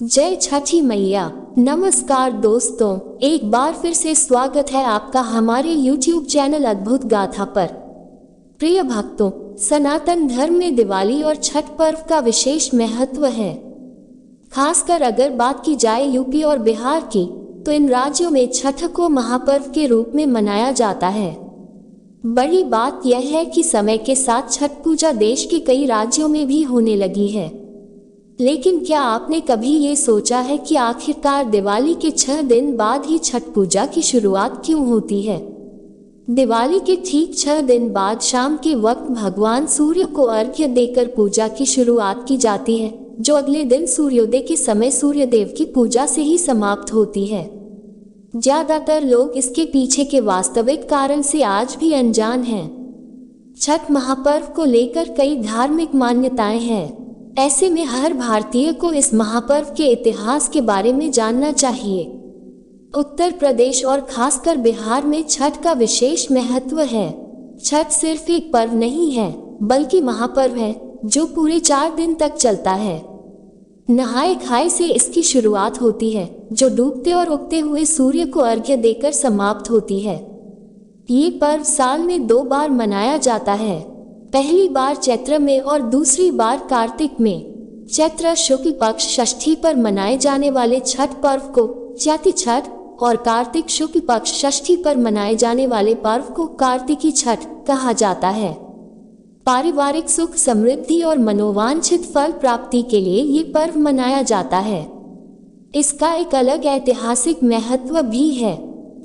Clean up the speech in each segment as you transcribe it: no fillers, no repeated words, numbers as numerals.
जय छठी मैया। नमस्कार दोस्तों, एक बार फिर से स्वागत है आपका हमारे YouTube चैनल अद्भुत गाथा पर। प्रिय भक्तों, सनातन धर्म में दिवाली और छठ पर्व का विशेष महत्व है। खासकर अगर बात की जाए यूपी और बिहार की, तो इन राज्यों में छठ को महापर्व के रूप में मनाया जाता है। बड़ी बात यह है कि समय के साथ छठ पूजा देश के कई राज्यों में भी होने लगी है। लेकिन क्या आपने कभी ये सोचा है कि आखिरकार दिवाली के 6 दिन बाद ही छठ पूजा की शुरुआत क्यों होती है? दिवाली के ठीक 6 दिन बाद शाम के वक्त भगवान सूर्य को अर्घ्य देकर पूजा की शुरुआत की जाती है, जो अगले दिन सूर्योदय के समय सूर्य देव की पूजा से ही समाप्त होती है। ज्यादातर लोग इसके पीछे के वास्तविक कारण से आज भी अनजान हैं। छठ महापर्व को लेकर कई धार्मिक मान्यताएं हैं। ऐसे में हर भारतीय को इस महापर्व के इतिहास के बारे में जानना चाहिए। उत्तर प्रदेश और खासकर बिहार में छठ का विशेष महत्व है। छठ सिर्फ एक पर्व नहीं है, बल्कि महापर्व है जो पूरे 4 दिन तक चलता है। नहाए खाए से इसकी शुरुआत होती है, जो डूबते और उगते हुए सूर्य को अर्घ्य देकर समाप्त होती है। ये पर्व साल में 2 बार मनाया जाता है, पहली बार चैत्र में और दूसरी बार कार्तिक में। चैत्र शुक्ल पक्ष षष्ठी पर मनाए जाने वाले छठ पर्व को चैती छठ और कार्तिक शुक्ल पक्ष षष्ठी पर मनाए जाने वाले पर्व को कार्तिकी छठ कहा जाता है। पारिवारिक सुख समृद्धि और मनोवांछित फल प्राप्ति के लिए ये पर्व मनाया जाता है। इसका एक अलग ऐतिहासिक महत्व भी है।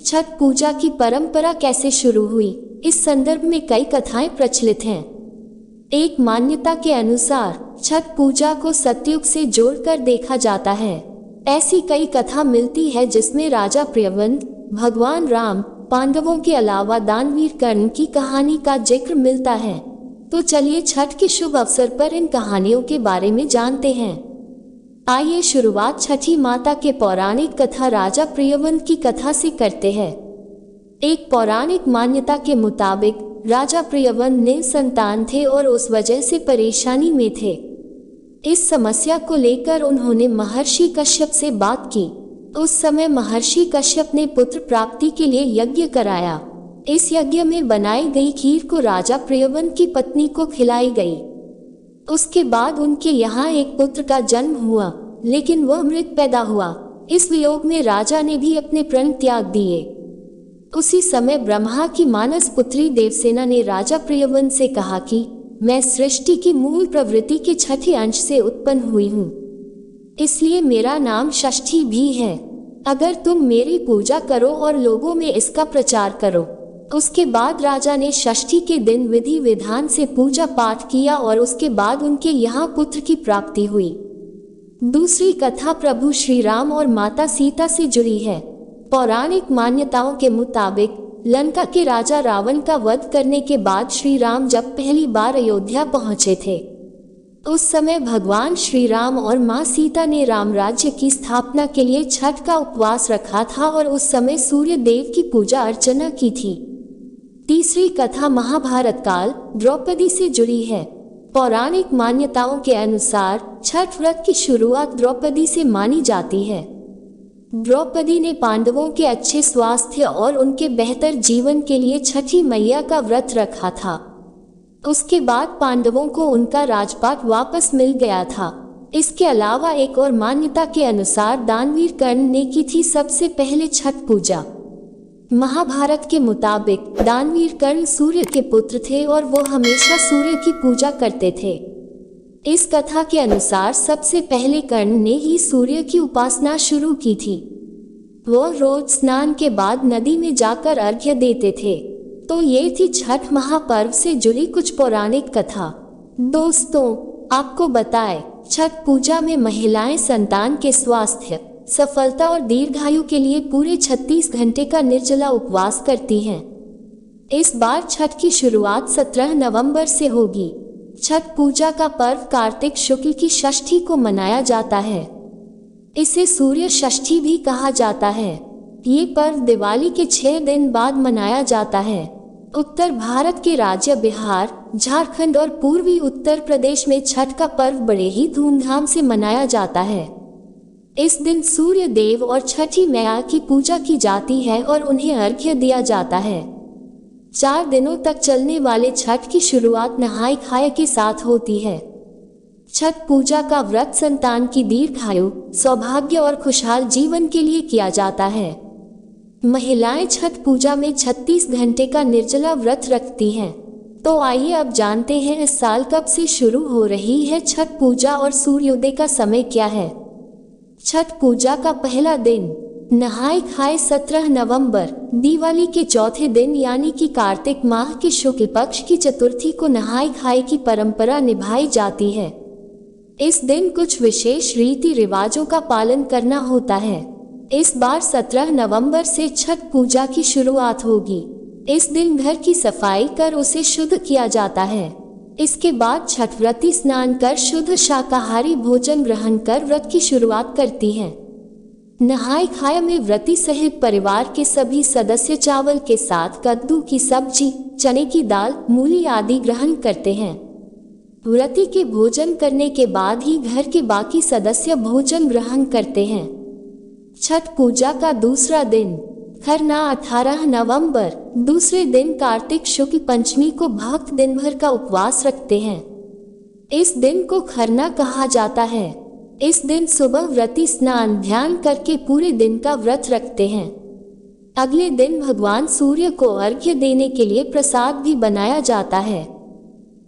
छठ पूजा की परंपरा कैसे शुरू हुई, इस संदर्भ में कई कथाएं प्रचलित हैं। एक मान्यता के अनुसार छठ पूजा को सतयुग से जोड़कर देखा जाता है। ऐसी कई कथा मिलती है जिसमें राजा प्रियव्रत, भगवान राम, पांडवों के अलावा दानवीर कर्ण की कहानी का जिक्र मिलता है। तो चलिए छठ के शुभ अवसर पर इन कहानियों के बारे में जानते हैं। आइए शुरुआत छठी माता के पौराणिक कथा राजा प्रियव्रत की कथा से करते हैं। एक पौराणिक मान्यता के मुताबिक राजा प्रियव्रत निसंतान थे और उस वजह से परेशानी में थे। इस समस्या को लेकर उन्होंने महर्षि कश्यप से बात की। उस समय महर्षि कश्यप ने पुत्र प्राप्ति के लिए यज्ञ कराया। इस यज्ञ में बनाई गई खीर को राजा प्रियव्रत की पत्नी को खिलाई गई। उसके बाद उनके यहाँ एक पुत्र का जन्म हुआ, लेकिन वह मृत पैदा हुआ। इस वियोग में राजा ने भी अपने प्राण त्याग दिए। उसी समय ब्रह्मा की मानस पुत्री देवसेना ने राजा प्रियव्रत से कहा कि मैं सृष्टि की मूल प्रवृत्ति के छठे अंश से उत्पन्न हुई हूँ, इसलिए मेरा नाम षष्ठी भी है। अगर तुम मेरी पूजा करो और लोगों में इसका प्रचार करो। उसके बाद राजा ने षष्ठी के दिन विधि विधान से पूजा पाठ किया और उसके बाद उनके यहाँ पुत्र की प्राप्ति हुई। दूसरी कथा प्रभु श्री राम और माता सीता से जुड़ी है। पौराणिक मान्यताओं के मुताबिक लंका के राजा रावण का वध करने के बाद श्री राम जब पहली बार अयोध्या पहुंचे थे, उस समय भगवान श्री राम और मां सीता ने राम राज्य की स्थापना के लिए छठ का उपवास रखा था और उस समय सूर्य देव की पूजा अर्चना की थी। तीसरी कथा महाभारत काल द्रौपदी से जुड़ी है। पौराणिक मान्यताओं के अनुसार छठ व्रत की शुरुआत द्रौपदी से मानी जाती है। द्रौपदी ने पांडवों के अच्छे स्वास्थ्य और उनके बेहतर जीवन के लिए छठी मैया का व्रत रखा था। उसके बाद पांडवों को उनका राजपाट वापस मिल गया था। इसके अलावा एक और मान्यता के अनुसार दानवीर कर्ण ने की थी सबसे पहले छठ पूजा। महाभारत के मुताबिक दानवीर कर्ण सूर्य के पुत्र थे और वो हमेशा सूर्य की पूजा करते थे। इस कथा के अनुसार सबसे पहले कर्ण ने ही सूर्य की उपासना शुरू की थी। वो रोज स्नान के बाद नदी में जाकर अर्घ्य देते थे। तो ये थी छठ महापर्व से जुड़ी कुछ पौराणिक कथा। दोस्तों, आपको बताएं, छठ पूजा में महिलाएं संतान के स्वास्थ्य, सफलता और दीर्घायु के लिए पूरे 36 घंटे का निर्जला उपवास करती हैं। इस बार छठ की शुरुआत 17 नवंबर से होगी। छठ पूजा का पर्व कार्तिक शुक्ल की षष्ठी को मनाया जाता है। इसे सूर्य षष्ठी भी कहा जाता है। ये पर्व दिवाली के 6 दिन बाद मनाया जाता है। उत्तर भारत के राज्य बिहार, झारखंड और पूर्वी उत्तर प्रदेश में छठ का पर्व बड़े ही धूमधाम से मनाया जाता है। इस दिन सूर्य देव और छठी मैया की पूजा की जाती है और उन्हें अर्घ्य दिया जाता है। 4 दिनों तक चलने वाले छठ की शुरुआत नहाय खाए के साथ होती है। छठ पूजा का व्रत संतान की दीर्घायु, सौभाग्य और खुशहाल जीवन के लिए किया जाता है। महिलाएं छठ पूजा में 36 घंटे का निर्जला व्रत रखती हैं। तो आइए अब जानते हैं इस साल कब से शुरू हो रही है छठ पूजा और सूर्योदय का समय क्या है। छठ पूजा का पहला दिन नहाय खाए 17 नवंबर, दिवाली के चौथे दिन यानी कि कार्तिक माह के शुक्ल पक्ष की चतुर्थी को नहाय खाए की परंपरा निभाई जाती है। इस दिन कुछ विशेष रीति रिवाजों का पालन करना होता है। इस बार 17 नवंबर से छठ पूजा की शुरुआत होगी। इस दिन घर की सफाई कर उसे शुद्ध किया जाता है। इसके बाद छठ व्रती स्नान कर शुद्ध शाकाहारी भोजन ग्रहण कर व्रत की शुरुआत करती हैं। नहाय खाए में व्रती सहित परिवार के सभी सदस्य चावल के साथ कद्दू की सब्जी, चने की दाल, मूली आदि ग्रहण करते हैं। व्रती के भोजन करने के बाद ही घर के बाकी सदस्य भोजन ग्रहण करते हैं। छठ पूजा का दूसरा दिन खरना 18 नवंबर, दूसरे दिन कार्तिक शुक्ल पंचमी को भक्त दिन भर का उपवास रखते हैं। इस दिन को खरना कहा जाता है। इस दिन सुबह व्रती स्नान ध्यान करके पूरे दिन का व्रत रखते हैं। अगले दिन भगवान सूर्य को अर्घ्य देने के लिए प्रसाद भी बनाया जाता है।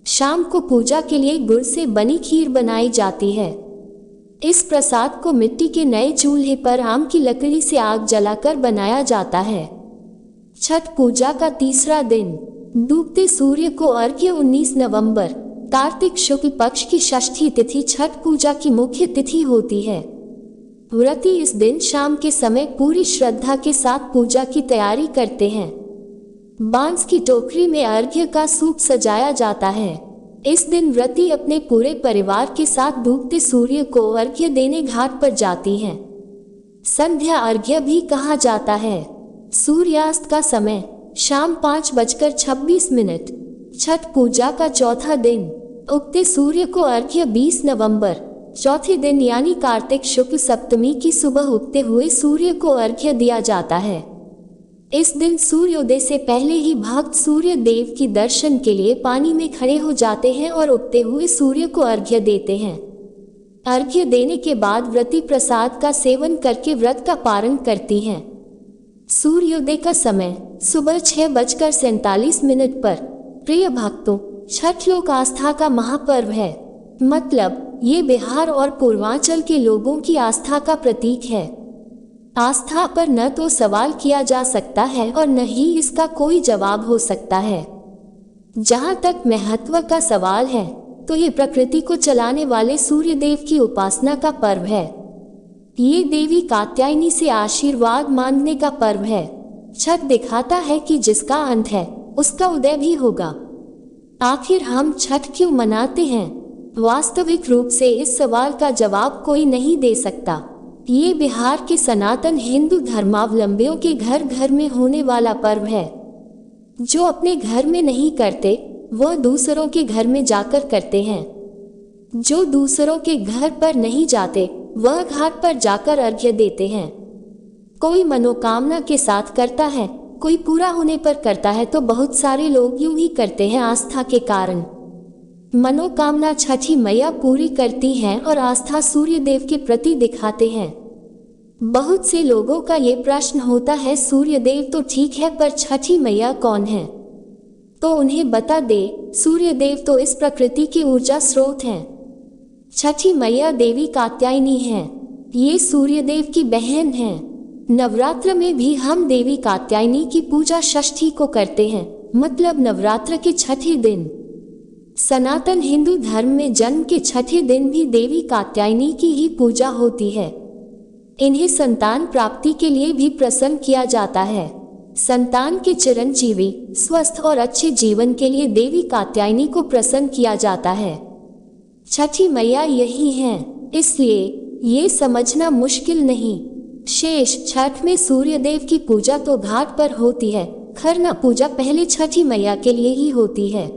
शाम को पूजा के लिए गुड़ से बनी खीर बनाई जाती है। इस प्रसाद को मिट्टी के नए चूल्हे पर आम की लकड़ी से आग जलाकर बनाया जाता है। छठ पूजा का तीसरा दिन डूबते सूर्य को अर्घ्य 19 नवंबर, कार्तिक शुक्ल पक्ष की षष्ठी तिथि छठ पूजा की मुख्य तिथि होती है। व्रती इस दिन शाम के समय पूरी श्रद्धा के साथ पूजा की तैयारी करते हैं। बांस की टोकरी में अर्घ्य का सूप सजाया जाता है। इस दिन व्रती अपने पूरे परिवार के साथ डूबते सूर्य को अर्घ्य देने घाट पर जाती हैं। संध्या अर्घ्य भी कहा जाता है। सूर्यास्त का समय शाम 5:26। छठ पूजा का चौथा दिन उगते सूर्य को अर्घ्य 20 नवंबर, चौथे दिन यानी कार्तिक शुक्ल सप्तमी की सुबह उगते हुए सूर्य को अर्घ्य दिया जाता है। इस दिन सूर्योदय से पहले ही भक्त सूर्य देव की दर्शन के लिए पानी में खड़े हो जाते हैं और उगते हुए सूर्य को अर्घ्य देते हैं। अर्घ्य देने के बाद व्रती प्रसाद का सेवन करके व्रत का पारण करती हैं। सूर्योदय का समय सुबह 6:47 पर। प्रिय भक्तों, छठ लोक आस्था का महापर्व है। मतलब ये बिहार और पूर्वांचल के लोगों की आस्था का प्रतीक है। आस्था पर न तो सवाल किया जा सकता है और न ही इसका कोई जवाब हो सकता है। जहाँ तक महत्व का सवाल है तो ये प्रकृति को चलाने वाले सूर्य देव की उपासना का पर्व है। ये देवी कात्यायनी से आशीर्वाद मांगने का पर्व है। छठ दिखाता है कि जिसका अंत है उसका उदय भी होगा। आखिर हम छठ क्यों मनाते हैं? वास्तविक रूप से इस सवाल का जवाब कोई नहीं दे सकता। ये बिहार के सनातन हिंदू धर्मावलंबियों के घर घर में होने वाला पर्व है। जो अपने घर में नहीं करते वह दूसरों के घर में जाकर करते हैं। जो दूसरों के घर पर नहीं जाते वह घाट पर जाकर अर्घ्य देते हैं। कोई मनोकामना के साथ करता है, कोई पूरा होने पर करता है, तो बहुत सारे लोग यूं ही करते हैं आस्था के कारण। मनोकामना छठी मैया पूरी करती हैं और आस्था सूर्य देव के प्रति दिखाते हैं। बहुत से लोगों का ये प्रश्न होता है, सूर्य देव तो ठीक है पर छठी मैया कौन है? तो उन्हें बता दे, सूर्य देव तो इस प्रकृति की ऊर्जा स्रोत हैं। छठी मैया देवी कात्यायनी हैं। ये सूर्य देव की बहन हैं। नवरात्र में भी हम देवी कात्यायनी की पूजा षष्ठी को करते हैं, मतलब नवरात्र के छठे दिन। सनातन हिंदू धर्म में जन्म के छठे दिन भी देवी कात्यायनी की ही पूजा होती है। इन्हें संतान प्राप्ति के लिए भी प्रसन्न किया जाता है। संतान के चिरंजीवी, स्वस्थ और अच्छे जीवन के लिए देवी कात्यायनी को प्रसन्न किया जाता है। छठी मैया यही हैं, इसलिए ये समझना मुश्किल नहीं। शेष छठ में सूर्य देव की पूजा तो घाट पर होती है, खरना पूजा पहले छठी मैया के लिए ही होती है।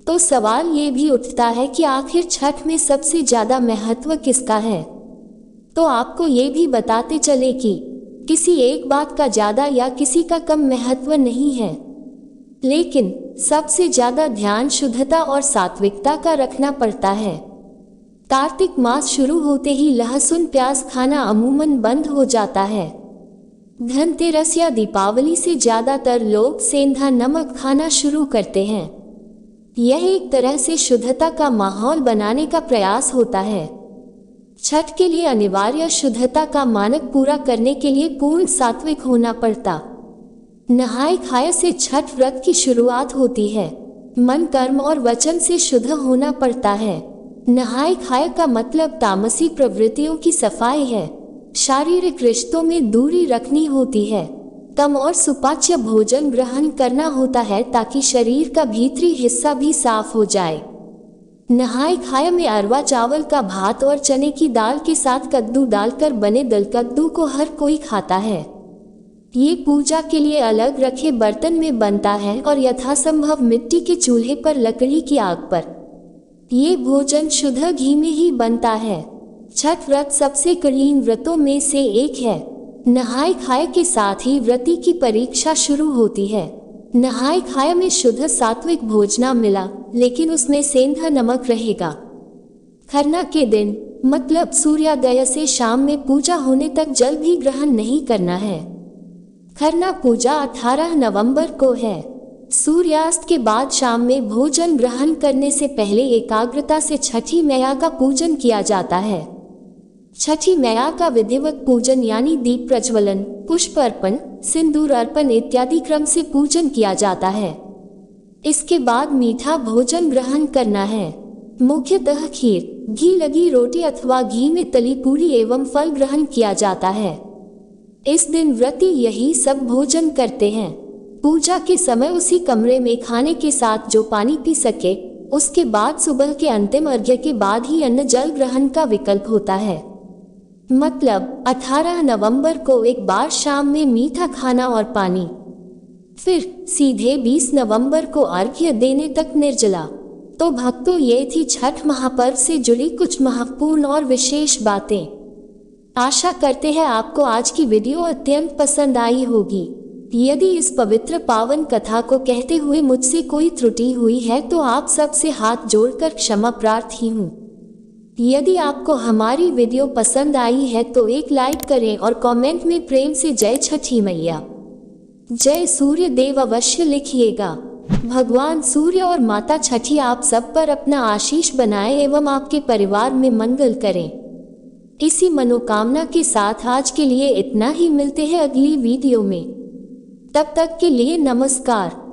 तो सवाल ये भी उठता है कि आखिर छठ में सबसे ज्यादा महत्व किसका है? तो आपको ये भी बताते चले कि किसी एक बात का ज़्यादा या किसी का कम महत्व नहीं है, लेकिन सबसे ज़्यादा ध्यान शुद्धता और सात्विकता का रखना पड़ता है। कार्तिक मास शुरू होते ही लहसुन प्याज खाना अमूमन बंद हो जाता है। धनतेरस या दीपावली से ज़्यादातर लोग सेंधा नमक खाना शुरू करते हैं। यह एक तरह से शुद्धता का माहौल बनाने का प्रयास होता है। छठ के लिए अनिवार्य शुद्धता का मानक पूरा करने के लिए पूर्ण सात्विक होना पड़ता। नहाय खाए से छठ व्रत की शुरुआत होती है। मन कर्म और वचन से शुद्ध होना पड़ता है। नहाय खाए का मतलब तामसी प्रवृत्तियों की सफाई है। शारीरिक रिश्तों में दूरी रखनी होती है। कम और सुपाच्य भोजन ग्रहण करना होता है ताकि शरीर का भीतरी हिस्सा भी साफ हो जाए। नहाय खाए में अरवा चावल का भात और चने की दाल के साथ कद्दू डालकर बने दल कद्दू को हर कोई खाता है। ये पूजा के लिए अलग रखे बर्तन में बनता है और यथासंभव मिट्टी के चूल्हे पर लकड़ी की आग पर। ये भोजन शुद्ध घी में ही बनता है। छठ व्रत सबसे कठिन व्रतों में से एक है। नहाय खाए के साथ ही व्रती की परीक्षा शुरू होती है। नहाय खाए में शुद्ध सात्विक भोजना मिला, लेकिन उसमें सेंधा नमक रहेगा। खरना के दिन मतलब सूर्योदय से शाम में पूजा होने तक जल भी ग्रहण नहीं करना है। खरना पूजा 18 नवंबर को है। सूर्यास्त के बाद शाम में भोजन ग्रहण करने से पहले एकाग्रता से छठी मैया का पूजन किया जाता है। छठी मैया का विधिवत पूजन यानी दीप प्रज्वलन, पुष्प अर्पण, सिंदूर अर्पण इत्यादि क्रम से पूजन किया जाता है। इसके बाद मीठा भोजन ग्रहण करना है। मुख्यतः खीर, घी लगी रोटी अथवा घी में तली पूरी एवं फल ग्रहण किया जाता है। इस दिन व्रती यही सब भोजन करते हैं। पूजा के समय उसी कमरे में खाने के साथ जो पानी पी सके, उसके बाद सुबह के अंतिम अर्घ्य के बाद ही अन्न जल ग्रहण का विकल्प होता है। मतलब 18 नवंबर को एक बार शाम में मीठा खाना और पानी, फिर सीधे 20 नवंबर को अर्घ्य देने तक निर्जला। तो भक्तों, ये थी छठ महापर्व से जुड़ी कुछ महत्वपूर्ण और विशेष बातें। आशा करते हैं आपको आज की वीडियो अत्यंत पसंद आई होगी। यदि इस पवित्र पावन कथा को कहते हुए मुझसे कोई त्रुटि हुई है तो आप सबसे हाथ जोड़कर क्षमा प्रार्थी हूँ। यदि आपको हमारी वीडियो पसंद आई है तो एक लाइक करें और कमेंट में प्रेम से जय छठी मैया, जय सूर्य देव अवश्य लिखिएगा। भगवान सूर्य और माता छठी आप सब पर अपना आशीष बनाए एवं आपके परिवार में मंगल करें। इसी मनोकामना के साथ आज के लिए इतना ही। मिलते हैं अगली वीडियो में। तब तक के लिए नमस्कार।